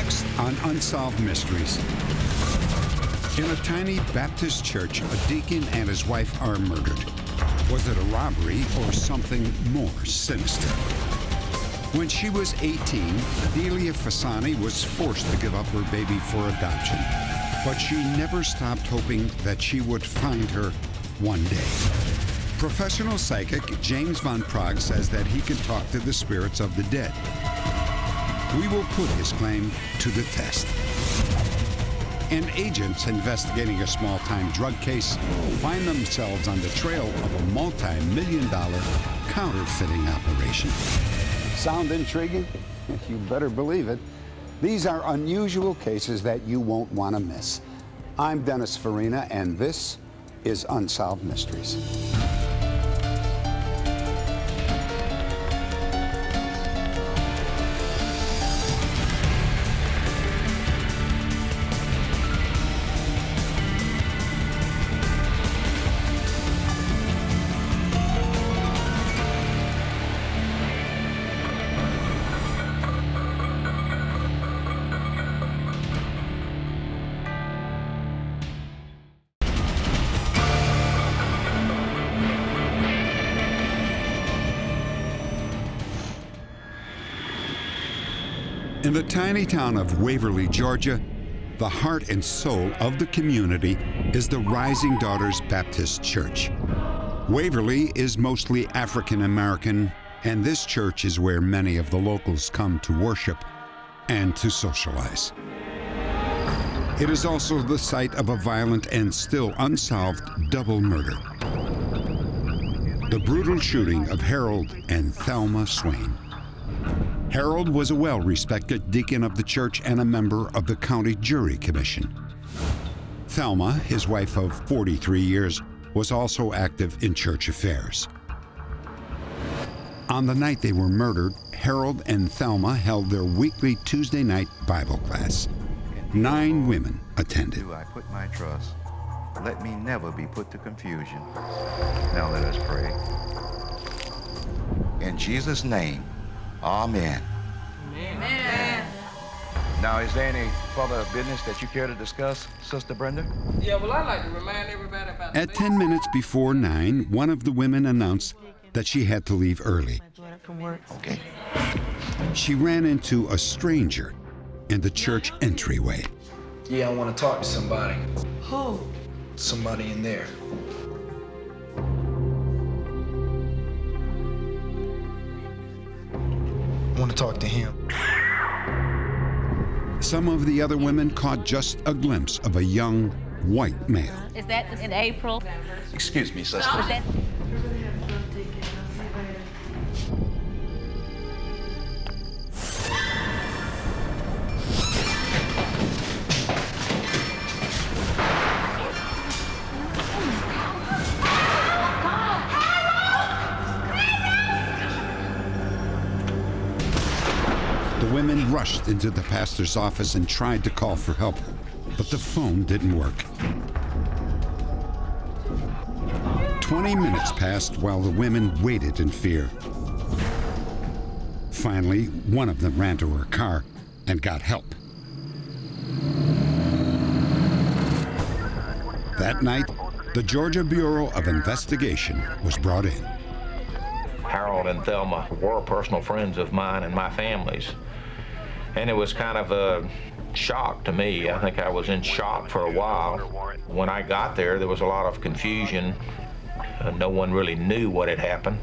Next on Unsolved Mysteries. In a tiny Baptist church, a deacon and his wife are murdered. Was it a robbery or something more sinister? When she was 18, Delia Fasani was forced to give up her baby for adoption. But she never stopped hoping that she would find her one day. Professional psychic James von Praagh says that he can talk to the spirits of the dead. We will put his claim to the test. And agents investigating a small-time drug case find themselves on the trail of a multi-million-dollar counterfeiting operation. Sound intriguing? You better believe it. These are unusual cases that you won't want to miss. I'm Dennis Farina, and this is Unsolved Mysteries. In the tiny town of Waverly, Georgia, the heart and soul of the community is the Rising Daughters Baptist Church. Waverly is mostly African American, and this church is where many of the locals come to worship and to socialize. It is also the site of a violent and still unsolved double murder. The brutal shooting of Harold and Thelma Swain. Harold was a well-respected deacon of the church and a member of the county jury commission. Thelma, his wife of 43 years, was also active in church affairs. On the night they were murdered, Harold and Thelma held their weekly Tuesday night Bible class. 9 women attended. I put my trust. Let me never be put to confusion. Now let us pray. In Jesus' name, amen. Amen. Now, is there any further business that you care to discuss, Sister Brenda? Yeah, well, I'd like to remind everybody about... At 10 minutes before 9, one of the women announced that she had to leave early. Okay. She ran into a stranger in the church entryway. Yeah, I want to talk to somebody. Who? Somebody in there. I want to talk to him. Some of the other women caught just a glimpse of a young, white male. Is that in April? Excuse me, sister. Was that... The women rushed into the pastor's office and tried to call for help, but the phone didn't work. 20 minutes passed while the women waited in fear. Finally, one of them ran to her car and got help. That night, the Georgia Bureau of Investigation was brought in. Harold and Thelma were personal friends of mine and my family's. And it was kind of a shock to me. I think I was in shock for a while. When I got there, there was a lot of confusion. No one really knew what had happened.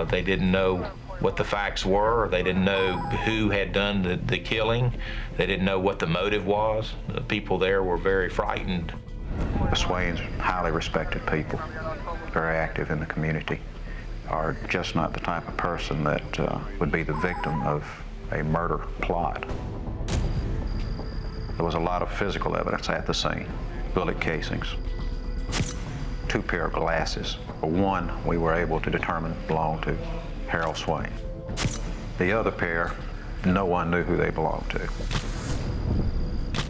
They didn't know what the facts were. They didn't know who had done the killing. They didn't know what the motive was. The people there were very frightened. The Swains, highly respected people, very active in the community, are just not the type of person that would be the victim of a murder plot. There was a lot of physical evidence at the scene. Bullet casings, 2 pair of glasses. One we were able to determine belonged to Harold Swain. The other pair, no one knew who they belonged to.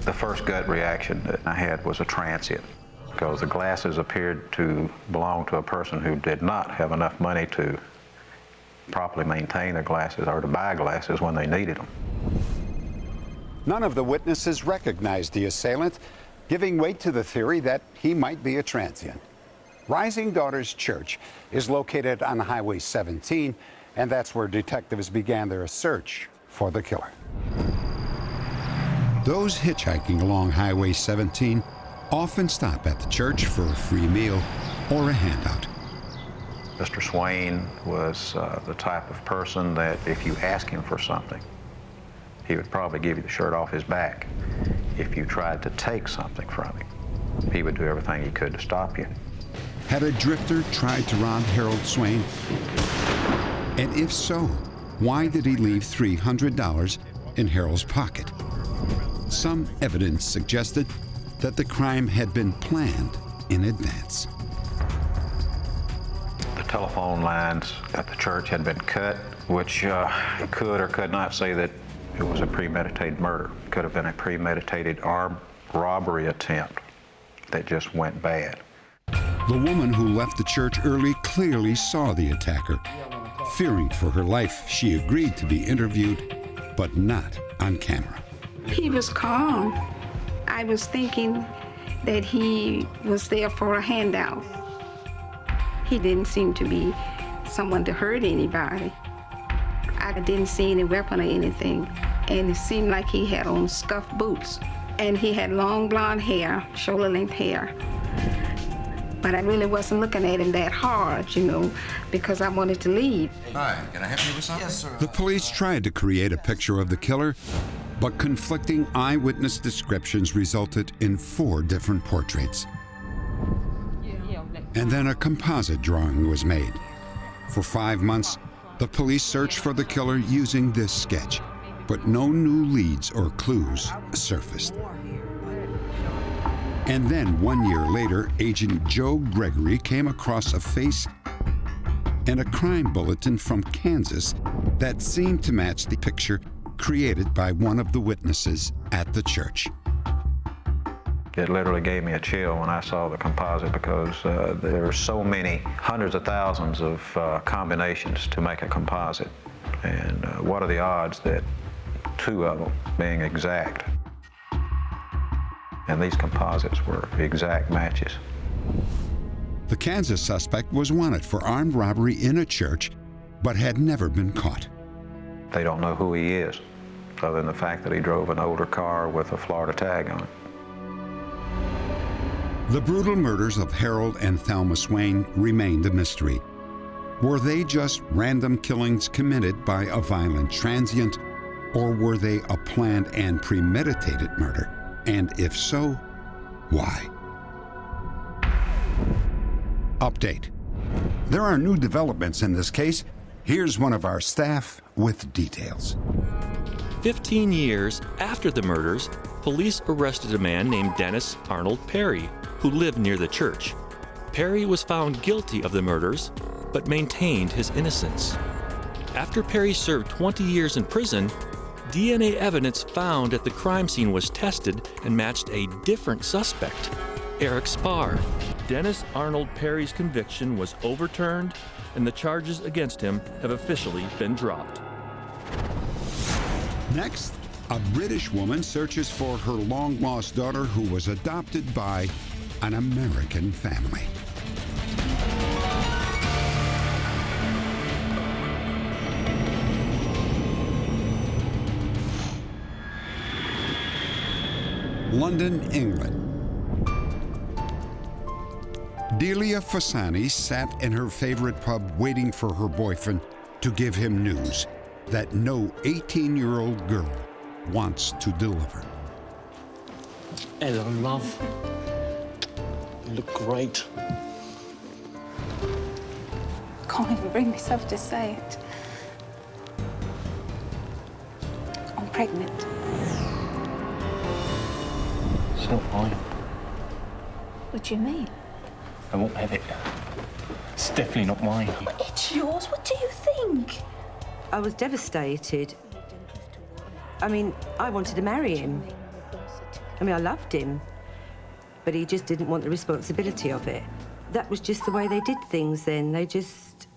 The first gut reaction that I had was a transient, because the glasses appeared to belong to a person who did not have enough money to properly maintain their glasses or to buy glasses when they needed them. None of the witnesses recognized the assailant, giving weight to the theory that he might be a transient. Rising Daughters Church is located on Highway 17, and that's where detectives began their search for the killer. Those hitchhiking along Highway 17 often stop at the church for a free meal or a handout. Mr. Swain was the type of person that if you ask him for something, he would probably give you the shirt off his back. If you tried to take something from him, he would do everything he could to stop you. Had a drifter tried to rob Harold Swain? And if so, why did he leave $300 in Harold's pocket? Some evidence suggested that the crime had been planned in advance. The telephone lines at the church had been cut, which could or could not say that it was a premeditated murder. It could have been a premeditated armed robbery attempt that just went bad. The woman who left the church early clearly saw the attacker. Fearing for her life, she agreed to be interviewed, but not on camera. He was calm. I was thinking that he was there for a handout. He didn't seem to be someone to hurt anybody. I didn't see any weapon or anything, and it seemed like he had on scuffed boots. And he had long blonde hair, shoulder-length hair. But I really wasn't looking at him that hard, you know, because I wanted to leave. Hi, can I help you with something? Yes, sir. The police tried to create a picture of the killer, but conflicting eyewitness descriptions resulted in 4 different portraits. And then a composite drawing was made. For 5 months, the police searched for the killer using this sketch, but no new leads or clues surfaced. And then 1 year later, Agent Joe Gregory came across a face and a crime bulletin from Kansas that seemed to match the picture created by one of the witnesses at the church. It literally gave me a chill when I saw the composite because there are so many, hundreds of thousands of combinations to make a composite. And what are the odds that 2 of them being exact? And these composites were exact matches. The Kansas suspect was wanted for armed robbery in a church, but had never been caught. They don't know who he is, other than the fact that he drove an older car with a Florida tag on it. The brutal murders of Harold and Thelma Swain remained a mystery. Were they just random killings committed by a violent transient, or were they a planned and premeditated murder? And if so, why? Update. There are new developments in this case. Here's one of our staff with details. 15 years after the murders, police arrested a man named Dennis Arnold Perry, who lived near the church. Perry was found guilty of the murders, but maintained his innocence. After Perry served 20 years in prison, DNA evidence found at the crime scene was tested and matched a different suspect, Eric Spar. Dennis Arnold Perry's conviction was overturned, and the charges against him have officially been dropped. Next, a British woman searches for her long-lost daughter who was adopted by an American family. London, England. Delia Fasani sat in her favorite pub waiting for her boyfriend to give him news that no 18-year-old girl wants to deliver. Hello, love. You look great. Can't even bring myself to say it. I'm pregnant. It's not mine. What do you mean? I won't have it. It's definitely not mine. But it's yours. What do you think? I was devastated. I mean, I wanted to marry him. I mean, I loved him. But he just didn't want the responsibility of it. That was just the way they did things then. They just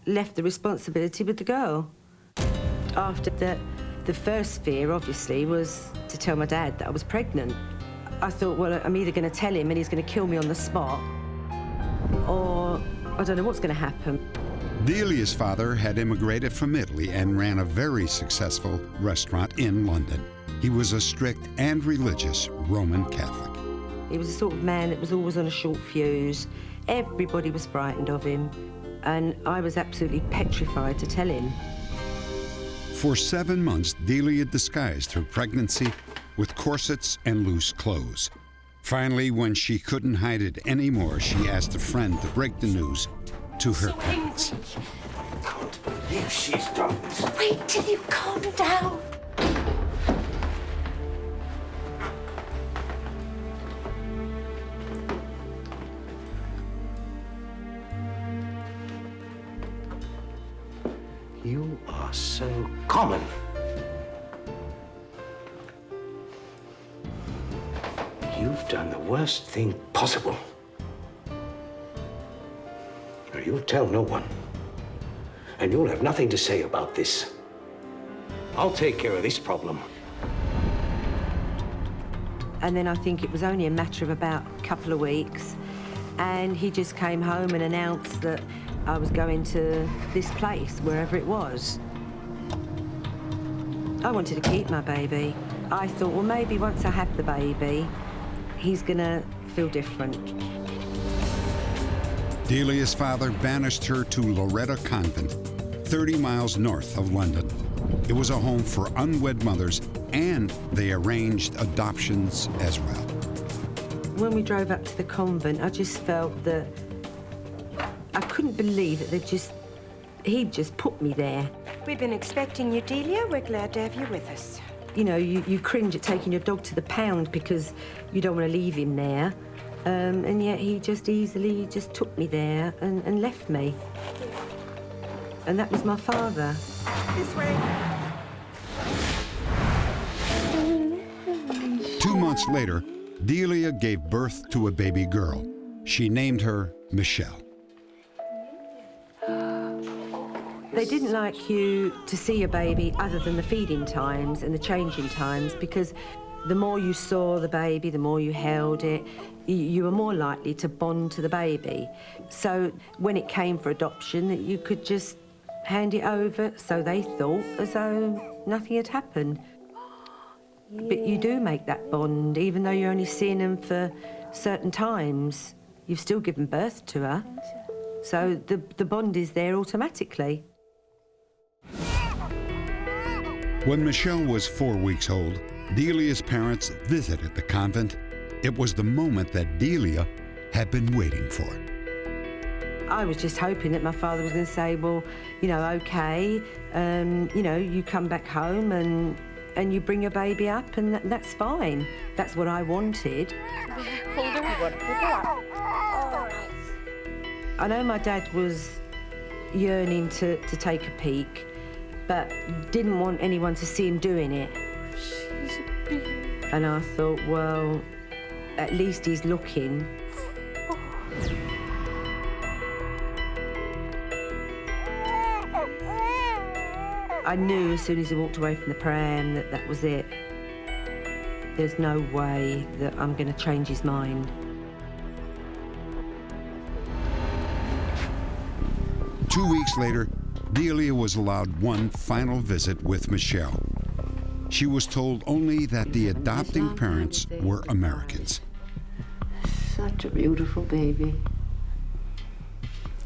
left the responsibility with the girl. After that The first fear, obviously, was to tell my dad that I was pregnant. I thought, well, I'm either going to tell him and he's going to kill me on the spot, or I don't know what's going to happen. Delia's father had immigrated from Italy and ran a very successful restaurant in London. He was a strict and religious Roman Catholic. He was the sort of man that was always on a short fuse. Everybody was frightened of him, and I was absolutely petrified to tell him. For 7 months, Delia disguised her pregnancy with corsets and loose clothes. Finally, when she couldn't hide it anymore, she asked a friend to break the news to her parents. I can't believe she's done this. Wait till you calm down. You are so common. You've done the worst thing possible. Now, you'll tell no one. And you'll have nothing to say about this. I'll take care of this problem. And then I think it was only a matter of about a couple of weeks, and he just came home and announced that I was going to this place, wherever it was. I wanted to keep my baby. I thought, well, maybe once I have the baby, he's gonna feel different. Delia's father banished her to Loretto Convent, 30 miles north of London. It was a home for unwed mothers, and they arranged adoptions as well. When we drove up to the convent, I just felt that I couldn't believe that he'd just put me there. We've been expecting you, Delia. We're glad to have you with us. You know, you cringe at taking your dog to the pound because you don't want to leave him there. And yet he just easily just took me there and left me. And that was my father. This way. 2 months later, Delia gave birth to a baby girl. She named her Michelle. They didn't like you to see a baby other than the feeding times and the changing times, because the more you saw the baby, the more you held it, you were more likely to bond to the baby. So when it came for adoption, you could just hand it over, so they thought, as though nothing had happened. Yeah. But you do make that bond, even though you're only seeing them for certain times. You've still given birth to her, so the bond is there automatically. When Michelle was 4 weeks old, Delia's parents visited the convent. It was the moment that Delia had been waiting for. I was just hoping that my father was going to say, well, you know, okay, you know, you come back home and you bring your baby up, and that's fine. That's what I wanted. Hold her. I want to pick her up. All right. I know my dad was yearning to take a peek, but didn't want anyone to see him doing it. She's a baby. And I thought, well, at least he's looking. I knew as soon as he walked away from the pram that that was it. There's no way that I'm going to change his mind. Two weeks later, Delia was allowed one final visit with Michelle. She was told only that the adopting parents were Americans. Such a beautiful baby.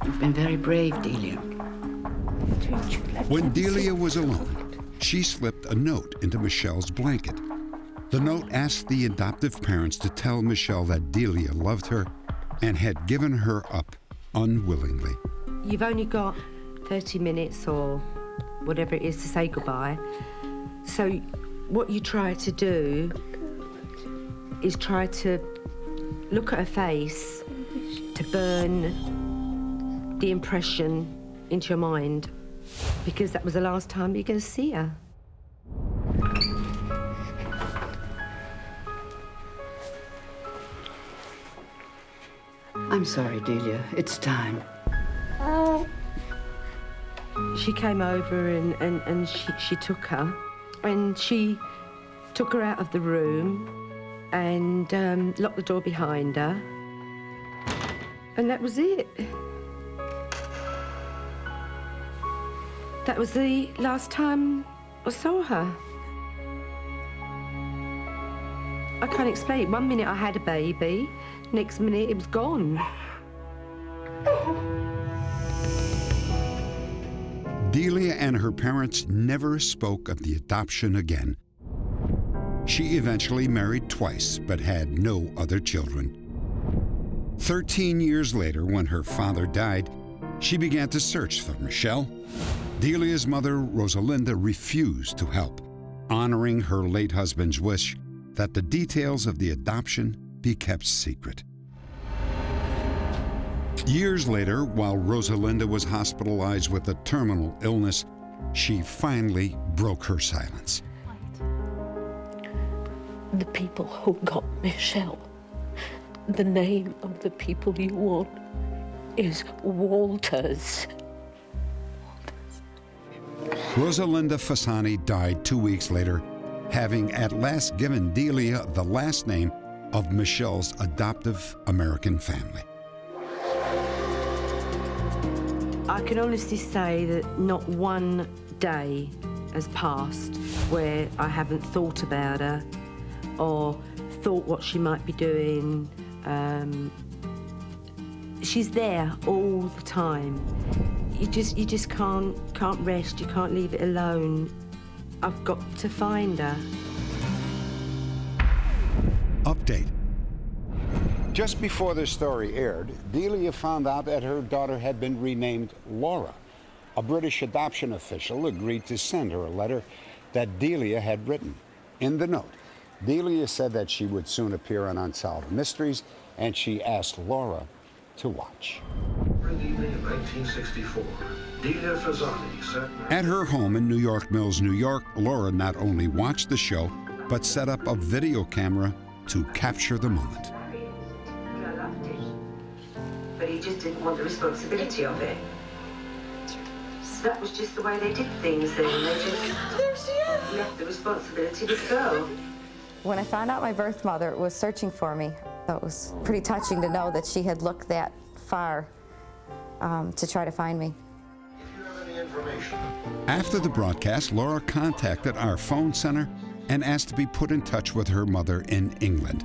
You've been very brave, Delia. When Delia was alone, she slipped a note into Michelle's blanket. The note asked the adoptive parents to tell Michelle that Delia loved her and had given her up unwillingly. You've only got 30 minutes or whatever it is to say goodbye. So what you try to do is try to look at her face, to burn the impression into your mind, because that was the last time you're going to see her. I'm sorry, Delia. It's time. She came over and she took her, when she took her out of the room and locked the door behind her. And that was it. That was the last time I saw her. I can't explain it. One minute I had a baby, next minute it was gone. Delia and her parents never spoke of the adoption again. She eventually married twice, but had no other children. 13 years later, when her father died, she began to search for Michelle. Delia's mother, Rosalinda, refused to help, honoring her late husband's wish that the details of the adoption be kept secret. Years later, while Rosalinda was hospitalized with a terminal illness, she finally broke her silence. The people who got Michelle, the name of the people you want is Walters. Rosalinda Fasani died 2 weeks later, having at last given Delia the last name of Michelle's adoptive American family. I can honestly say that not one day has passed where I haven't thought about her or thought what she might be doing. She's there all the time. You just can't rest. You can't leave it alone. I've got to find her. Update. Just before this story aired, Delia found out that her daughter had been renamed Laura. A British adoption official agreed to send her a letter that Delia had written. In the note, Delia said that she would soon appear on Unsolved Mysteries, and she asked Laura to watch. Evening of 1964, Delia Fasani sat At her home in New York Mills, New York, Laura not only watched the show, but set up a video camera to capture the moment. I loved it, but he just didn't want the responsibility of it. That was just the way they did things then. They just left the responsibility with the girl. When I found out my birth mother was searching for me, it was pretty touching to know that she had looked that far to try to find me. After the broadcast, Laura contacted our phone center and asked to be put in touch with her mother in England.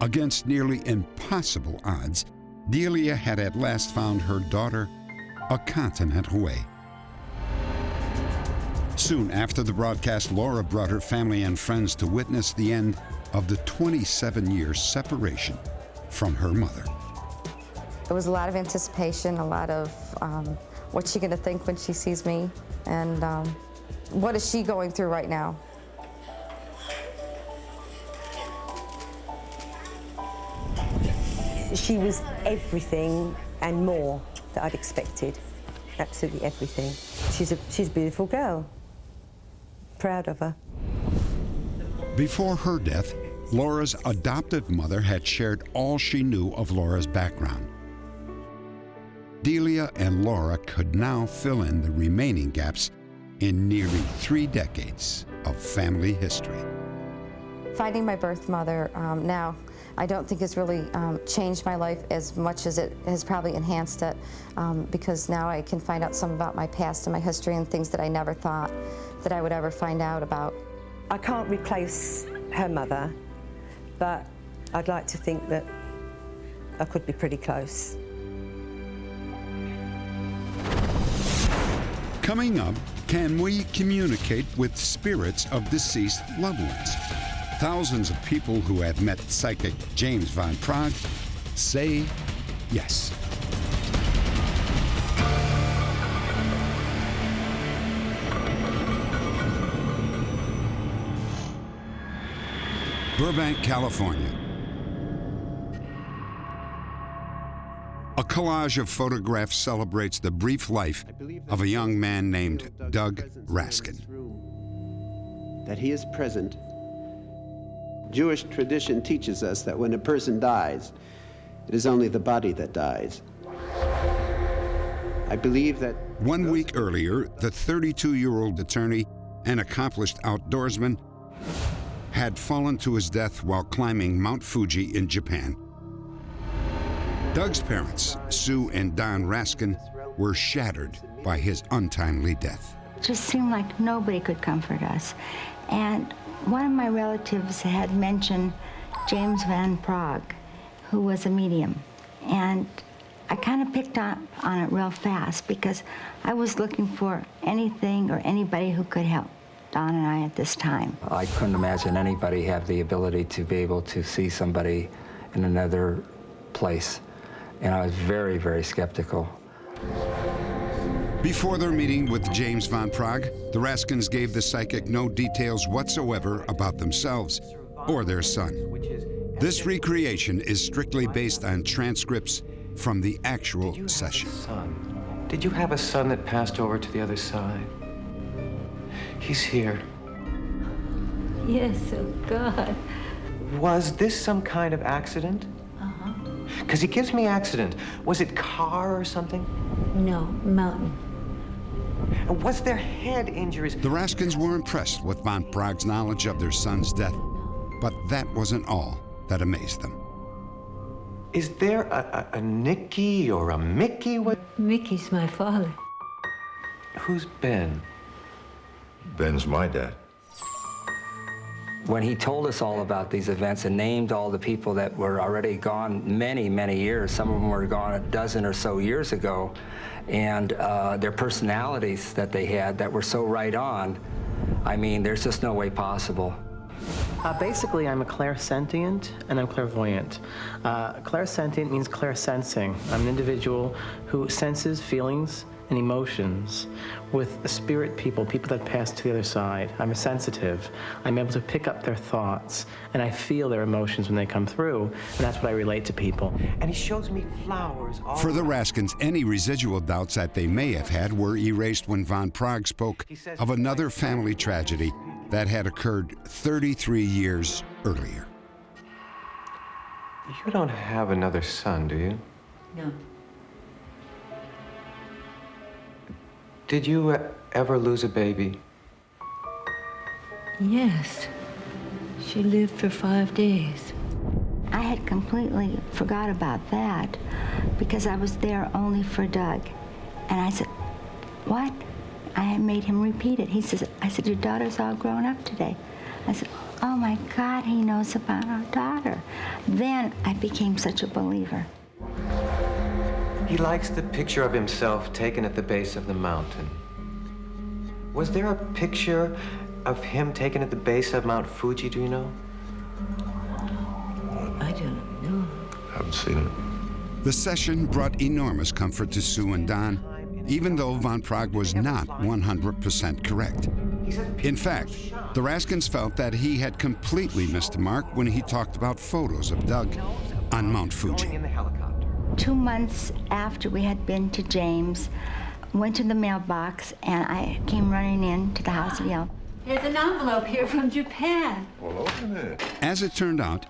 Against nearly impossible odds, Delia had at last found her daughter a continent away. Soon after the broadcast, Laura brought her family and friends to witness the end of the 27-year separation from her mother. There was a lot of anticipation, a lot of what's she going to think when she sees me, and what is she going through right now. She was everything and more that I'd expected. Absolutely everything. She's a beautiful girl. Proud of her. Before her death, Laura's adoptive mother had shared all she knew of Laura's background. Delia and Laura could now fill in the remaining gaps in nearly 3 decades of family history. Finding my birth mother now, I don't think has really changed my life as much as it has probably enhanced it, because now I can find out some about my past and my history and things that I never thought that I would ever find out about. I can't replace her mother, but I'd like to think that I could be pretty close. Coming up, can we communicate with spirits of deceased loved ones? Thousands of people who have met psychic James von Praagh say yes. Burbank, California. A collage of photographs celebrates the brief life of a young man named Doug Raskin. That he is present. Jewish tradition teaches us that when a person dies, it is only the body that dies. I believe that 1 week earlier, the 32-year-old attorney an accomplished outdoorsman, had fallen to his death while climbing Mount Fuji in Japan. Doug's parents, Sue and Don Raskin, were shattered by his untimely death. It just seemed like nobody could comfort us. And one of my relatives had mentioned James Van Praagh, who was a medium. And I kind of picked on it real fast because I was looking for anything or anybody who could help Don and I at this time. I couldn't imagine anybody have the ability to be able to see somebody in another place. And I was very, very skeptical. Before their meeting with James Van Praagh, the Raskins gave the psychic no details whatsoever about themselves or their son. This recreation is strictly based on transcripts from the actual session. Did you have a son that passed over to the other side? He's here. Yes, oh God. Was this some kind of accident? Uh-huh. Because he gives me accident. Was it car or something? No, mountain. Was there head injuries? The Raskins were impressed with Van Praagh's knowledge of their son's death, but that wasn't all that amazed them. Is there a Nicky or a Mickey? What? Mickey's my father. Who's Ben? Ben's my dad. When he told us all about these events and named all the people that were already gone many, many years, some of them were gone a dozen or so years ago, and their personalities that they had that were so right on, I mean, there's just no way possible. Basically, I'm a clairsentient and I'm clairvoyant. Clairsentient means clairsensing. I'm an individual who senses feelings and emotions with spirit people that pass to the other side. I'm a sensitive. I'm able to pick up their thoughts, and I feel their emotions when they come through, and that's what I relate to people. And he shows me flowers all For the Raskins, any residual doubts that they may have had were erased when Van Praagh spoke of another family tragedy that had occurred 33 years earlier. You don't have another son, do you? No. Did you ever lose a baby? Yes. She lived for 5 days. I had completely forgot about that because I was there only for Doug. And I said, what? I had made him repeat it. I said, your daughter's all grown up today. I said, oh my God, he knows about our daughter. Then I became such a believer. He likes the picture of himself taken at the base of the mountain. Was there a picture of him taken at the base of Mount Fuji, do you know? I don't know. Haven't seen it. The session brought enormous comfort to Sue and Don, even though Van Praagh was not 100% correct. In fact, the Raskins felt that he had completely missed the mark when he talked about photos of Doug on Mount Fuji. 2 months after we had been to James, went to the mailbox, and I came running in to the house and yelled, There's an envelope here from Japan. Well, open it. As it turned out,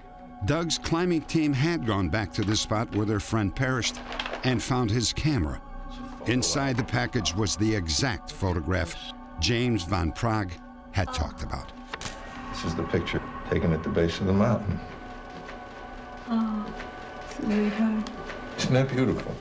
Doug's climbing team had gone back to the spot where their friend perished and found his camera. Inside the package was the exact photograph James Van Praagh had talked about. This is the picture taken at the base of the mountain. Oh, sweetheart. Isn't that beautiful?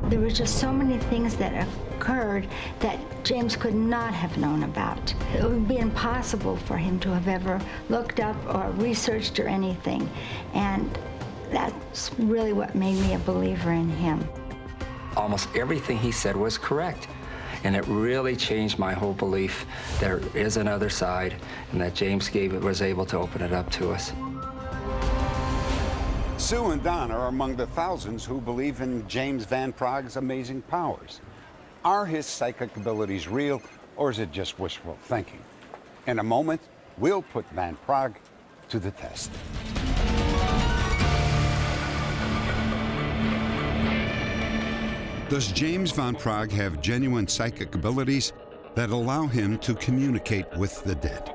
There were just so many things that occurred that James could not have known about. It would be impossible for him to have ever looked up or researched or anything. And that's really what made me a believer in him. Almost everything he said was correct. And it really changed my whole belief there is another side, and that James was able to open it up to us. Sue and Don are among the thousands who believe in James Van Praagh's amazing powers. Are his psychic abilities real, or is it just wishful thinking? In a moment, we'll put Van Praagh to the test. Does James Van Praagh have genuine psychic abilities that allow him to communicate with the dead?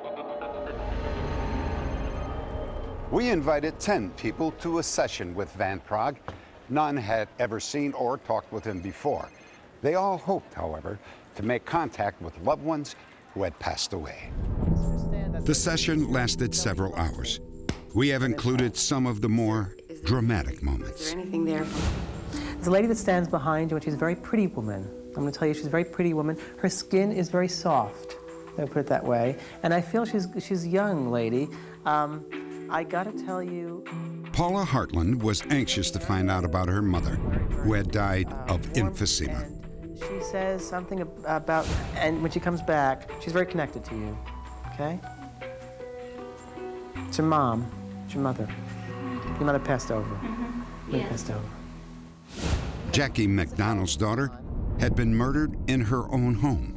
We invited 10 people to a session with Van Praagh. None had ever seen or talked with him before. They all hoped, however, to make contact with loved ones who had passed away. The session lasted several hours. We have included some of the more dramatic moments. Is there anything there? There's a lady that stands behind you, and she's a very pretty woman. I'm going to tell you, she's a very pretty woman. Her skin is very soft, I'll put it that way. And I feel she's a young lady. I got to tell you... Paula Hartland was anxious to find out about her mother, who had died of emphysema. She says something about, and when she comes back, she's very connected to you, okay? It's your mom, it's your mother. Your mother passed over. Yes. Passed over. Jackie McDonald's daughter had been murdered in her own home.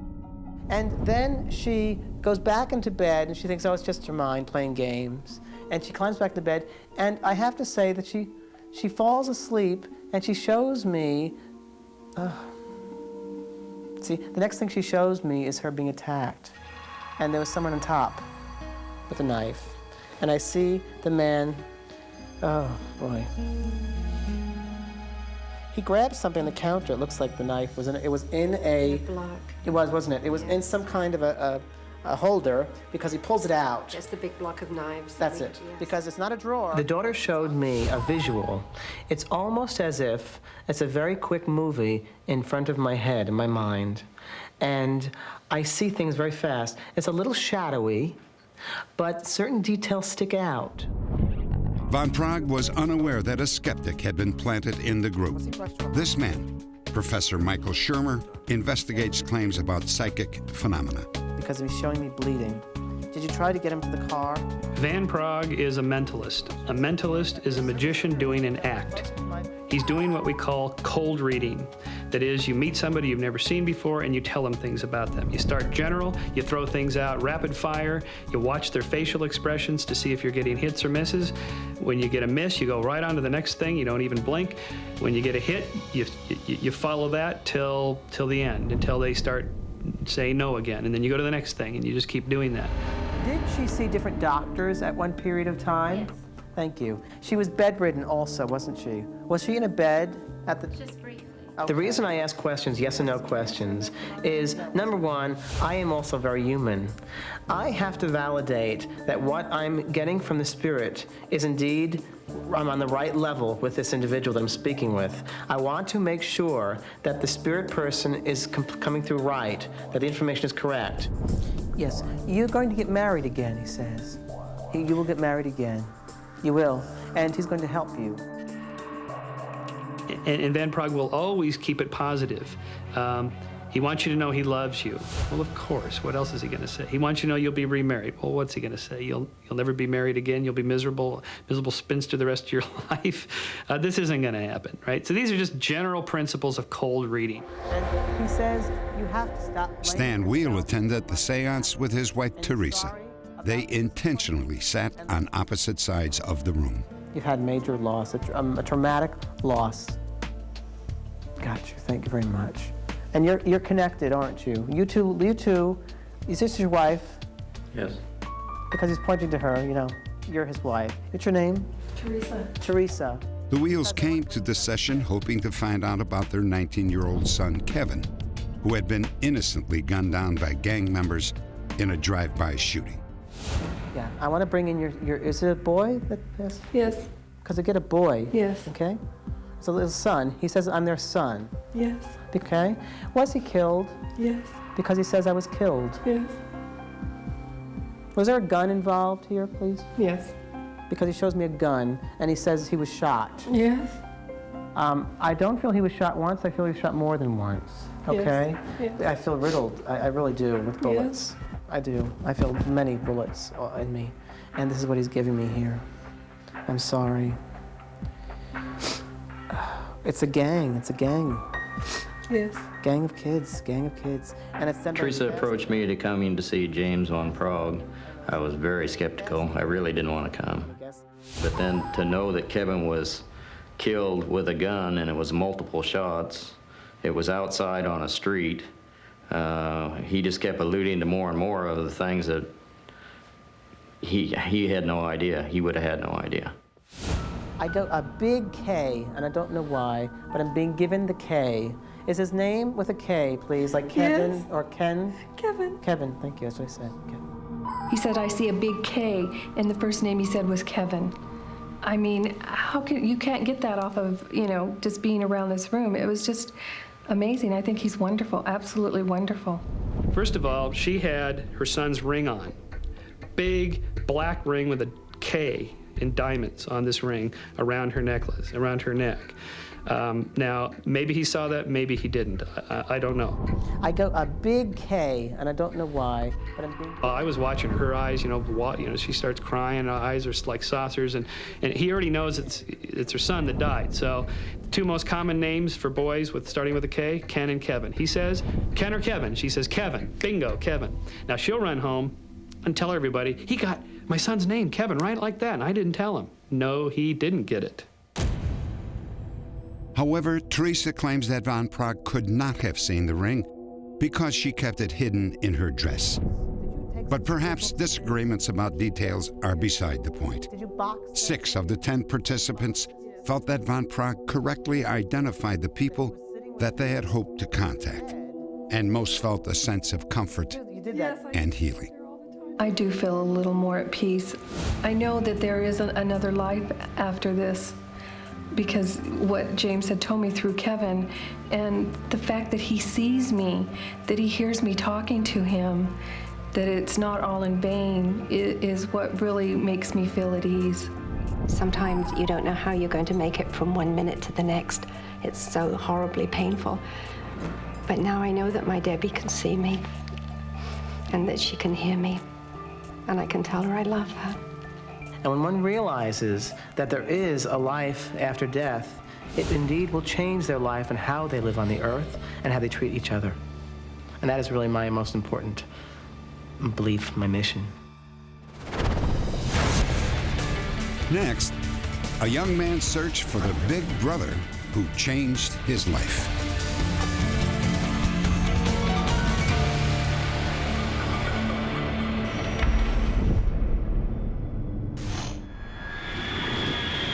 And then she goes back into bed, and she thinks, oh, it's just her mind playing games. And she climbs back to bed, and I have to say that she falls asleep, and she shows me, see, the next thing she shows me is her being attacked. And there was someone on top with a knife. And I see the man, oh boy. He grabbed something on the counter. It looks like the knife was in it. It was in a block. It was, wasn't it? It was in some kind of a holder, because he pulls it out. Just the big block of knives. That's it, because it's not a drawer. The daughter showed me a visual. It's almost as if it's a very quick movie in front of my head, in my mind. And I see things very fast. It's a little shadowy, but certain details stick out. Von Praagh was unaware that a skeptic had been planted in the group. This man, Professor Michael Shermer, investigates claims about psychic phenomena. Because he was showing me bleeding. Did you try to get him to the car? Van Praagh is a mentalist. A mentalist is a magician doing an act. He's doing what we call cold reading. That is, you meet somebody you've never seen before and you tell them things about them. You start general, you throw things out rapid fire, you watch their facial expressions to see if you're getting hits or misses. When you get a miss, you go right on to the next thing, you don't even blink. When you get a hit, you follow that till the end, until they start saying no again, and then you go to the next thing, and you just keep doing that. Did she see different doctors at one period of time? Yes. Thank you. She was bedridden also, wasn't she? Was she in a bed at the... Just briefly. Okay. The reason I ask questions, yes and no questions, is, number one, I am also very human. I have to validate that what I'm getting from the spirit is indeed, I'm on the right level with this individual that I'm speaking with. I want to make sure that the spirit person is coming through right, that the information is correct. Yes, you're going to get married again, he says. You will get married again. You will, and he's going to help you. And Van Praagh will always keep it positive. He wants you to know he loves you. Well, of course. What else is he going to say? He wants you to know you'll be remarried. Well, what's he going to say? You'll never be married again. You'll be miserable spinster the rest of your life. This isn't going to happen, right? So these are just general principles of cold reading. And he says you have to stop. Stan Wheel attended the seance with his wife, Theresa. They intentionally sat on opposite sides of the room. You've had major loss, a traumatic loss. Got you. Thank you very much. And you're connected, aren't you? You two. Is this your wife? Yes. Because he's pointing to her, you know. You're his wife. What's your name? Teresa. Teresa. The Wheels came to the session hoping to find out about their 19-year-old son, Kevin, who had been innocently gunned down by gang members in a drive-by shooting. Yeah, I want to bring in your is it a boy that passed? Yes. Because I get a boy. Yes. Okay? It's a little son. He says I'm their son. Yes. Okay? Was he killed? Yes. Because he says I was killed. Yes. Was there a gun involved here, please? Yes. Because he shows me a gun and he says he was shot. Yes. I don't feel he was shot once. I feel he was shot more than once. Okay? Yes. Yes. I feel riddled. I really do with bullets. Yes. I do. I feel many bullets in me. And this is what he's giving me here. I'm sorry. It's a gang. It's a gang. Yes. Gang of kids. Gang of kids. And it's Teresa approached me to come in to see James von Praagh. I was very skeptical. I really didn't want to come. But then to know that Kevin was killed with a gun and it was multiple shots, it was outside on a street. He just kept alluding to more and more of the things that he had no idea. He would have had no idea. I got a big K, and I don't know why, but I'm being given the K. Is his name with a K, please? Like Kevin Yes. or Ken? Kevin. Kevin, thank you, that's what I said. Kevin. He said, I see a big K, and the first name he said was Kevin. I mean, you can't get that off of, just being around this room. It was just amazing. I think he's wonderful, absolutely wonderful. First of all, she had her son's ring on. Big black ring with a K in diamonds on this ring around her necklace, around her neck. Now, maybe he saw that, maybe he didn't. I don't know. I go a big K, and I don't know why, but I'm being... I was watching her eyes, she starts crying, her eyes are like saucers, and he already knows it's her son that died. So, the two most common names for boys starting with a K, Ken and Kevin. He says, Ken or Kevin? She says, Kevin. Bingo, Kevin. Now, she'll run home and tell everybody, he got my son's name, Kevin, right like that, and I didn't tell him. No, he didn't get it. However, THERESA claims that Von Praagh could not have seen the ring because she kept it hidden in her dress. But perhaps disagreements about details are beside the point. 6 of the 10 participants felt that Von Praagh correctly identified the people that they had hoped to contact, and most felt a sense of comfort and healing. I do feel a little more at peace. I know that there is another life after this, because what James had told me through Kevin, and the fact that he sees me, that he hears me talking to him, that it's not all in vain, is what really makes me feel at ease. Sometimes you don't know how you're going to make it from one minute to the next. It's so horribly painful. But now I know that my Debbie can see me, and that she can hear me, and I can tell her I love her. And when one realizes that there is a life after death, it indeed will change their life and how they live on the earth and how they treat each other. And that is really my most important belief, my mission. Next, a young man's search for the big brother who changed his life.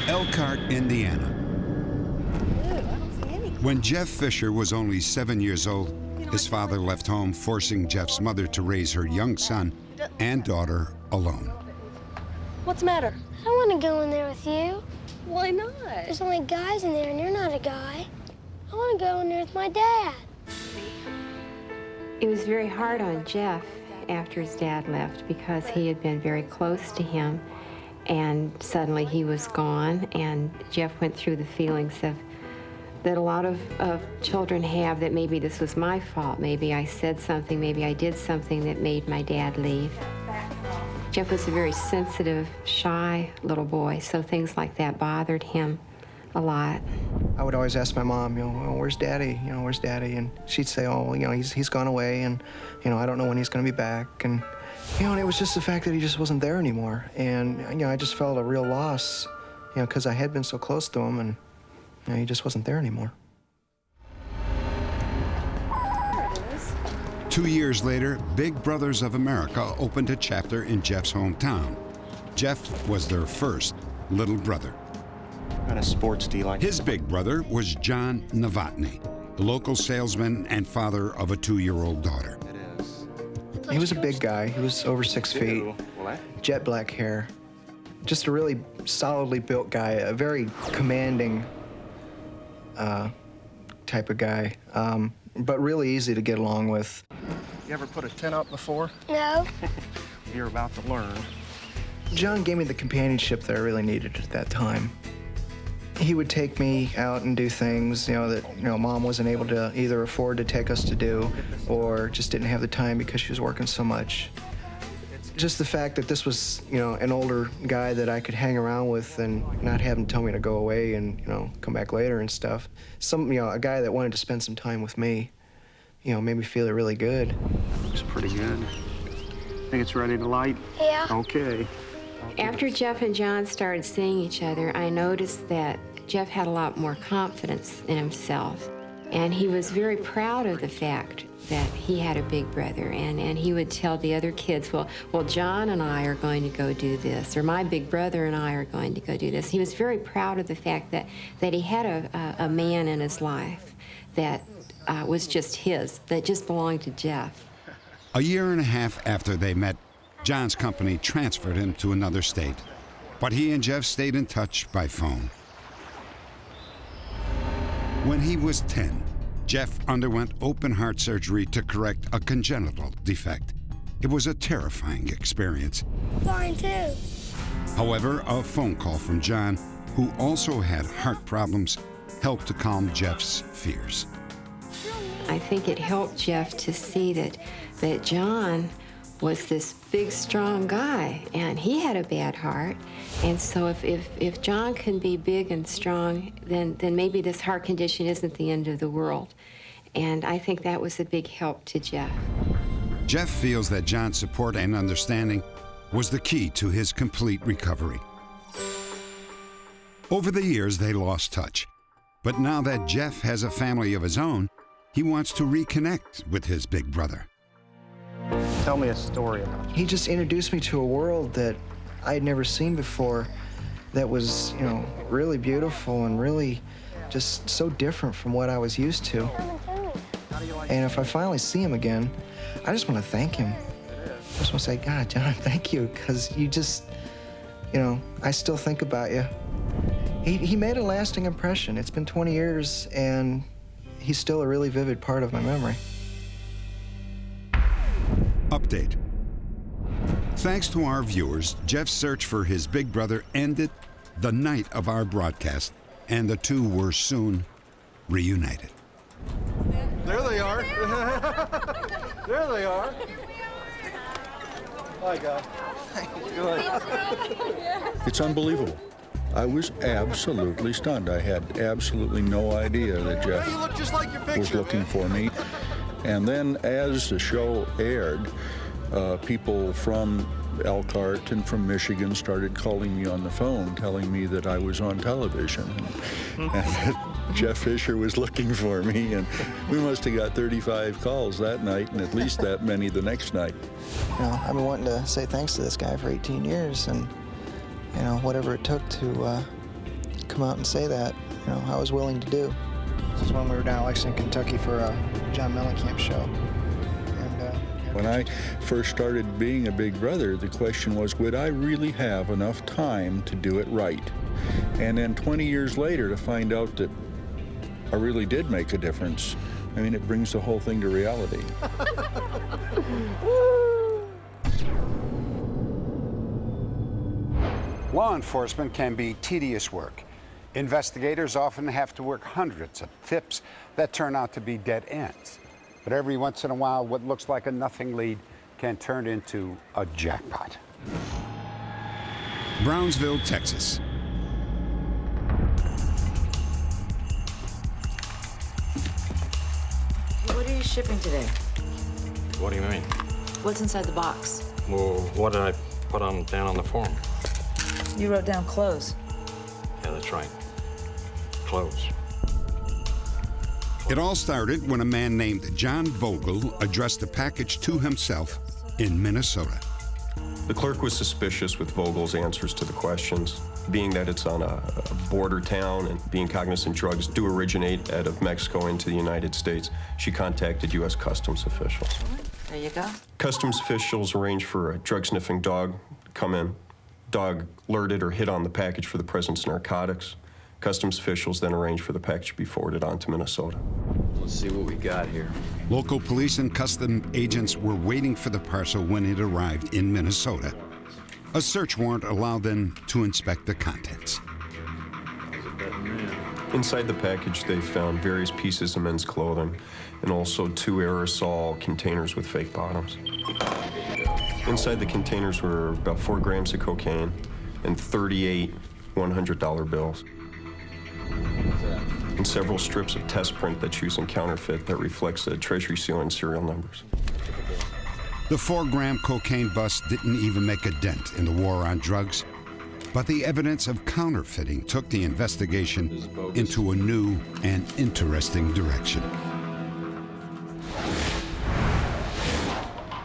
Elkhart, Indiana. When Jeff Fisher was only 7 years old, his father left home, forcing Jeff's mother to raise her young son and daughter alone. What's the matter? I don't want to go in there with you. Why not? There's only guys in there, and you're not a guy. I want to go in there with my dad. It was very hard on Jeff after his dad left because he had been very close to him, and suddenly he was gone, and Jeff went through the feelings that a lot of children have, that maybe this was my fault, maybe I said something, maybe I did something that made my dad leave. Jeff was a very sensitive, shy little boy, so things like that bothered him a lot. I would always ask my mom, where's Daddy? Where's Daddy? And she'd say, oh, he's gone away, and, I don't know when he's going to be back. And, and it was just the fact that he just wasn't there anymore. And, I just felt a real loss, because I had been so close to him, and, he just wasn't there anymore. 2 years later, Big Brothers of America opened a chapter in Jeff's hometown. Jeff was their first little brother. What kind of sports do you like? His big brother was John Novotny, a local salesman and father of a 2-year-old daughter. He was a big guy. He was over 6 feet, jet black hair. Just a really solidly built guy, a very commanding type of guy, but really easy to get along with. You ever put a tent up before? No. You're about to learn. John gave me the companionship that I really needed at that time. He would take me out and do things, that, Mom wasn't able to either afford to take us to do or just didn't have the time because she was working so much. Just the fact that this was, an older guy that I could hang around with and not have him tell me to go away and, come back later and stuff. A guy that wanted to spend some time with me, made me feel really good. Looks pretty good. Think it's ready to light? Yeah. Okay. After Jeff and John started seeing each other, I noticed that Jeff had a lot more confidence in himself. And he was very proud of the fact that he had a big brother. And he would tell the other kids, well, John and I are going to go do this, or my big brother and I are going to go do this. He was very proud of the fact that he had a man in his life that was just his, that just belonged to Jeff. A year and a half after they met, John's company transferred him to another state, but he and Jeff stayed in touch by phone. When he was 10, Jeff underwent open heart surgery to correct a congenital defect. It was a terrifying experience. Mine too. However, a phone call from John, who also had heart problems, helped to calm Jeff's fears. I think it helped Jeff to see that John was this big, strong guy, and he had a bad heart. And so if John can be big and strong, then maybe this heart condition isn't the end of the world. And I think that was a big help to Jeff. Jeff feels that John's support and understanding was the key to his complete recovery. Over the years, they lost touch. But now that Jeff has a family of his own, he wants to reconnect with his big brother. Tell me a story about you. He just introduced me to a world that I had never seen before that was, really beautiful and really just so different from what I was used to. And if I finally see him again, I just want to thank him. I just want to say, God, John, thank you, because you just, I still think about you. He made a lasting impression. It's been 20 years, and he's still a really vivid part of my memory. Update. Thanks to our viewers, Jeff's search for his big brother ended the night of our broadcast, and the two were soon reunited. There they are. There they are. Hi, guys. Good. It's unbelievable. I was absolutely stunned. I had absolutely no idea that Jeff You look just like your picture, was looking for me. And then as the show aired, people from Elkhart and from Michigan started calling me on the phone, telling me that I was on television and that Jeff Fisher was looking for me. And we must have got 35 calls that night and at least that many the next night. I've been wanting to say thanks to this guy for 18 years, and whatever it took to come out and say that, I was willing to do. This is when we were down in Lexington, Kentucky for a John Mellencamp show. When I first started being a big brother, the question was, would I really have enough time to do it right? And then 20 years later, to find out that I really did make a difference, it brings the whole thing to reality. Law enforcement can be tedious work. Investigators often have to work hundreds of tips that turn out to be dead ends. But every once in a while, what looks like a nothing lead can turn into a jackpot. Brownsville, Texas. What are you shipping today? What do you mean? What's inside the box? Well, what did I put down on the form? You wrote down clothes. Yeah, that's right. Clothes. It all started when a man named John Vogel addressed a package to himself in Minnesota. The clerk was suspicious with Vogel's answers to the questions. Being that it's on a border town and being cognizant drugs do originate out of Mexico into the United States, she contacted U.S. Customs officials. There you go. Customs officials arranged for a drug-sniffing dog to come in. Dog alerted or hit on the package for the presence of narcotics. Customs officials then arranged for the package to be forwarded on to Minnesota. Let's see what we got here. Local police and customs agents were waiting for the parcel when it arrived in Minnesota. A search warrant allowed them to inspect the contents. Inside the package, they found various pieces of men's clothing and also 2 aerosol containers with fake bottoms. Inside the containers were about 4 grams of cocaine and 38 $100 bills. And several strips of test print that's used in counterfeit that reflects the treasury seal and serial numbers. The 4-gram cocaine bust didn't even make a dent in the war on drugs, but the evidence of counterfeiting took the investigation into a new and interesting direction.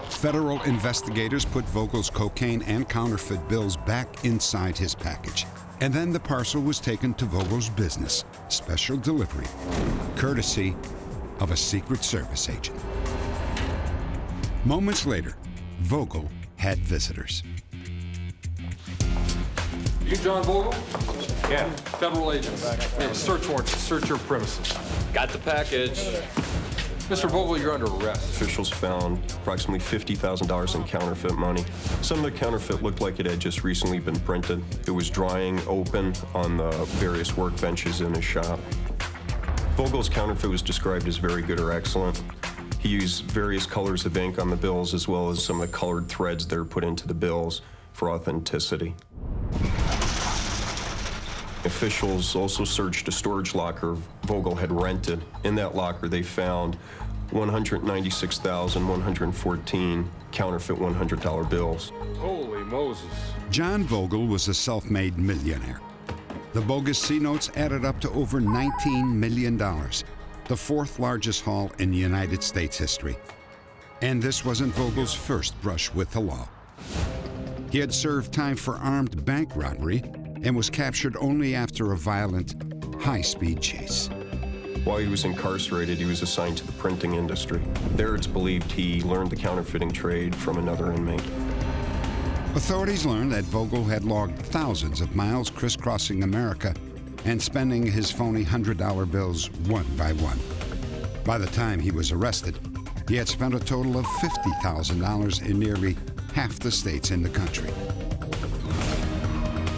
Federal investigators put Vogel's cocaine and counterfeit bills back inside his package. And then the parcel was taken to Vogel's business, special delivery, courtesy of a Secret Service agent. Moments later, Vogel had visitors. You John Vogel? Yeah. Federal agents. We have a search warrant to search your premises. Got the package. Mr. Vogel, you're under arrest. Officials found approximately $50,000 in counterfeit money. Some of the counterfeit looked like it had just recently been printed. It was drying open on the various workbenches in his shop. Vogel's counterfeit was described as very good or excellent. He used various colors of ink on the bills as well as some of the colored threads that are put into the bills for authenticity. Officials also searched a storage locker Vogel had rented. In that locker, they found 196,114 counterfeit $100 bills. Holy Moses. John Vogel was a self-made millionaire. The bogus C notes added up to over $19 million, the fourth largest haul in United States history. And this wasn't Vogel's first brush with the law. He had served time for armed bank robbery and was captured only after a violent, high-speed chase. While he was incarcerated, he was assigned to the printing industry. There, it's believed he learned the counterfeiting trade from another inmate. Authorities learned that Vogel had logged thousands of miles crisscrossing America and spending his phony $100 bills one by one. By the time he was arrested, he had spent a total of $50,000 in nearly half the states in the country.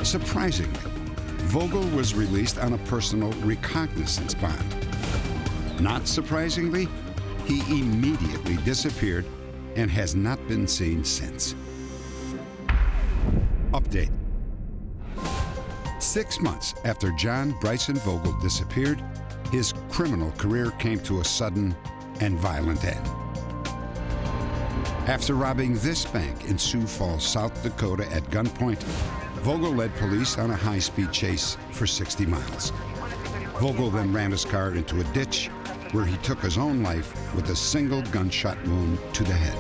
Surprisingly, Vogel was released on a personal recognizance bond. Not surprisingly, he immediately disappeared and has not been seen since. Update. 6 months after John Bryson Vogel disappeared, his criminal career came to a sudden and violent end. After robbing this bank in Sioux Falls, South Dakota at gunpoint, Vogel led police on a high-speed chase for 60 miles. Vogel then ran his car into a ditch where he took his own life with a single gunshot wound to the head.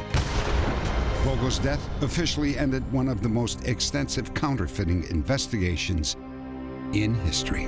Vogel's death officially ended one of the most extensive counterfeiting investigations in history.